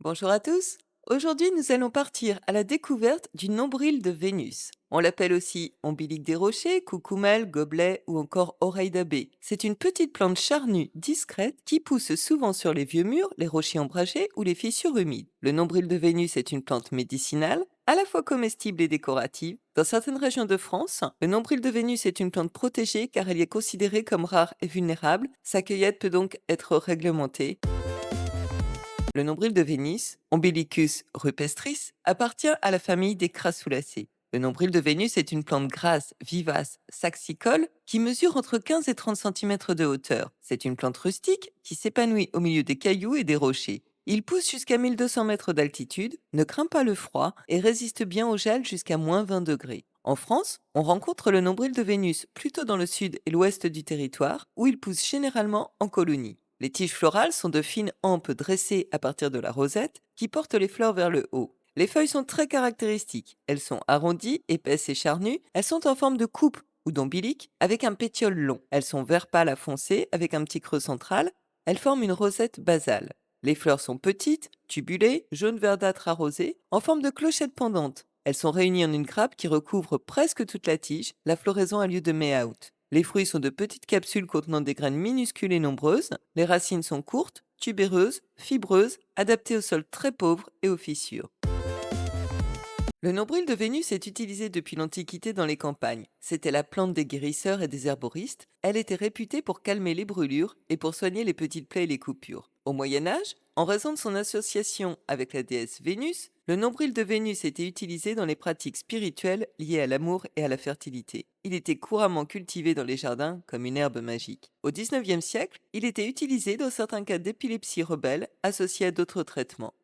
Bonjour à tous. Aujourd'hui, nous allons partir à la découverte du nombril de Vénus. On l'appelle aussi ombilic des rochers, coucoumelle, gobelet ou encore oreille d'abbé. C'est une petite plante charnue, discrète, qui pousse souvent sur les vieux murs, les rochers ombragés ou les fissures humides. Le nombril de Vénus est une plante médicinale, à la fois comestible et décorative. Dans certaines régions de France, le nombril de Vénus est une plante protégée car elle y est considérée comme rare et vulnérable. Sa cueillette peut donc être réglementée. Le nombril de Vénus, Umbilicus rupestris, appartient à la famille des Crassulaceae. Le nombril de Vénus est une plante grasse, vivace, saxicole qui mesure entre 15 et 30 centimètres de hauteur. C'est une plante rustique qui s'épanouit au milieu des cailloux et des rochers. Il pousse jusqu'à 1200 mètres d'altitude, ne craint pas le froid et résiste bien au gel jusqu'à -20 degrés. En France, on rencontre le nombril de Vénus plutôt dans le sud et l'ouest du territoire, où il pousse généralement en colonie. Les tiges florales sont de fines hampes dressées à partir de la rosette qui portent les fleurs vers le haut. Les feuilles sont très caractéristiques. Elles sont arrondies, épaisses et charnues. Elles sont en forme de coupe ou d'ombilic avec un pétiole long. Elles sont vert pâle à foncé avec un petit creux central. Elles forment une rosette basale. Les fleurs sont petites, tubulées, jaune verdâtre arrosées, en forme de clochette pendante. Elles sont réunies en une grappe qui recouvre presque toute la tige. La floraison a lieu de mai à août. Les fruits sont de petites capsules contenant des graines minuscules et nombreuses. Les racines sont courtes, tubéreuses, fibreuses, adaptées aux sols très pauvres et aux fissures. Le nombril de Vénus est utilisé depuis l'Antiquité dans les campagnes. C'était la plante des guérisseurs et des herboristes. Elle était réputée pour calmer les brûlures et pour soigner les petites plaies et les coupures. Au Moyen Âge, en raison de son association avec la déesse Vénus, le nombril de Vénus était utilisé dans les pratiques spirituelles liées à l'amour et à la fertilité. Il était couramment cultivé dans les jardins comme une herbe magique. Au XIXe siècle, il était utilisé dans certains cas d'épilepsie rebelle associée à d'autres traitements.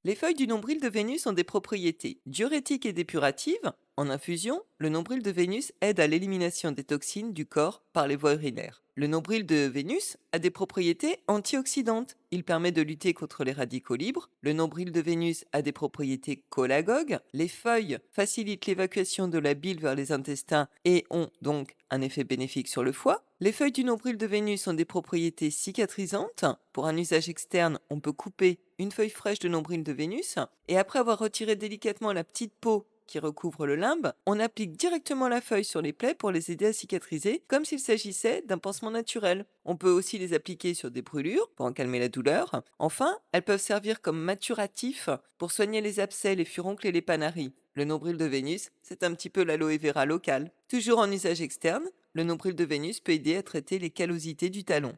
Les feuilles du nombril de Vénus ont des propriétés diurétiques et dépuratives. En infusion, le nombril de Vénus aide à l'élimination des toxines du corps par les voies urinaires. Le nombril de Vénus a des propriétés antioxydantes. Il permet de lutter contre les radicaux libres. Le nombril de Vénus a des propriétés cholagogues. Les feuilles facilitent l'évacuation de la bile vers les intestins et ont donc un effet bénéfique sur le foie. Les feuilles du nombril de Vénus ont des propriétés cicatrisantes. Pour un usage externe, on peut couper une feuille fraîche de nombril de Vénus et après avoir retiré délicatement la petite peau qui recouvre le limbe, on applique directement la feuille sur les plaies pour les aider à cicatriser, comme s'il s'agissait d'un pansement naturel. On peut aussi les appliquer sur des brûlures pour en calmer la douleur. Enfin, elles peuvent servir comme maturatif pour soigner les abcès, les furoncles et les panaries. Le nombril de Vénus, c'est un petit peu l'aloe vera local. Toujours en usage externe, le nombril de Vénus peut aider à traiter les callosités du talon.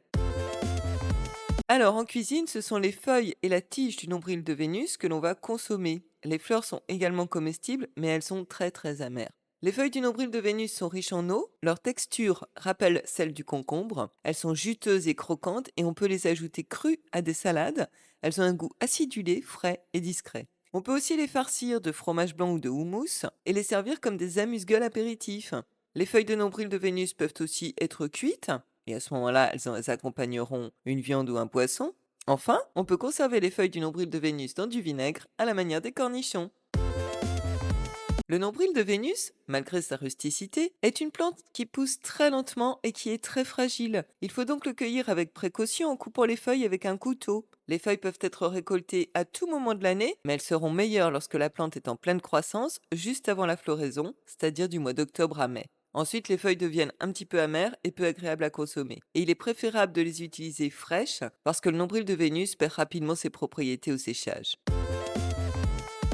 Alors, en cuisine, ce sont les feuilles et la tige du nombril de Vénus que l'on va consommer. Les fleurs sont également comestibles, mais elles sont très très amères. Les feuilles du nombril de Vénus sont riches en eau, leur texture rappelle celle du concombre, elles sont juteuses et croquantes et on peut les ajouter crues à des salades. Elles ont un goût acidulé, frais et discret. On peut aussi les farcir de fromage blanc ou de houmous et les servir comme des amuse-gueules apéritifs. Les feuilles de nombril de Vénus peuvent aussi être cuites, et à ce moment-là, elles accompagneront une viande ou un poisson. Enfin, on peut conserver les feuilles du nombril de Vénus dans du vinaigre à la manière des cornichons. Le nombril de Vénus, malgré sa rusticité, est une plante qui pousse très lentement et qui est très fragile. Il faut donc le cueillir avec précaution en coupant les feuilles avec un couteau. Les feuilles peuvent être récoltées à tout moment de l'année, mais elles seront meilleures lorsque la plante est en pleine croissance, juste avant la floraison, c'est-à-dire du mois d'octobre à mai. Ensuite, les feuilles deviennent un petit peu amères et peu agréables à consommer. Et il est préférable de les utiliser fraîches parce que le nombril de Vénus perd rapidement ses propriétés au séchage.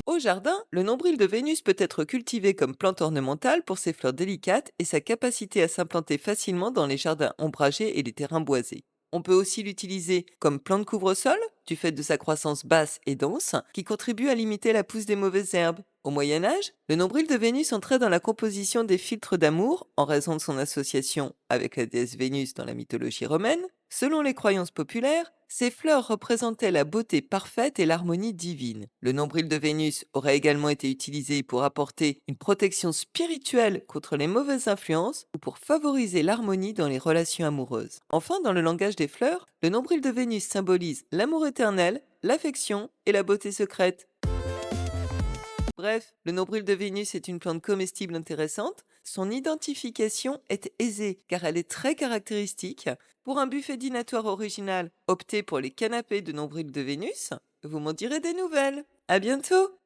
Au jardin, le nombril de Vénus peut être cultivé comme plante ornementale pour ses fleurs délicates et sa capacité à s'implanter facilement dans les jardins ombragés et les terrains boisés. On peut aussi l'utiliser comme plante couvre-sol, du fait de sa croissance basse et dense, qui contribue à limiter la pousse des mauvaises herbes. Au Moyen Âge, le nombril de Vénus entrait dans la composition des filtres d'amour en raison de son association avec la déesse Vénus dans la mythologie romaine. Selon les croyances populaires, ces fleurs représentaient la beauté parfaite et l'harmonie divine. Le nombril de Vénus aurait également été utilisé pour apporter une protection spirituelle contre les mauvaises influences ou pour favoriser l'harmonie dans les relations amoureuses. Enfin, dans le langage des fleurs, le nombril de Vénus symbolise l'amour éternel, l'affection et la beauté secrète. Bref, le nombril de Vénus est une plante comestible intéressante. Son identification est aisée car elle est très caractéristique. Pour un buffet dînatoire original, optez pour les canapés de nombril de Vénus. Vous m'en direz des nouvelles. À bientôt!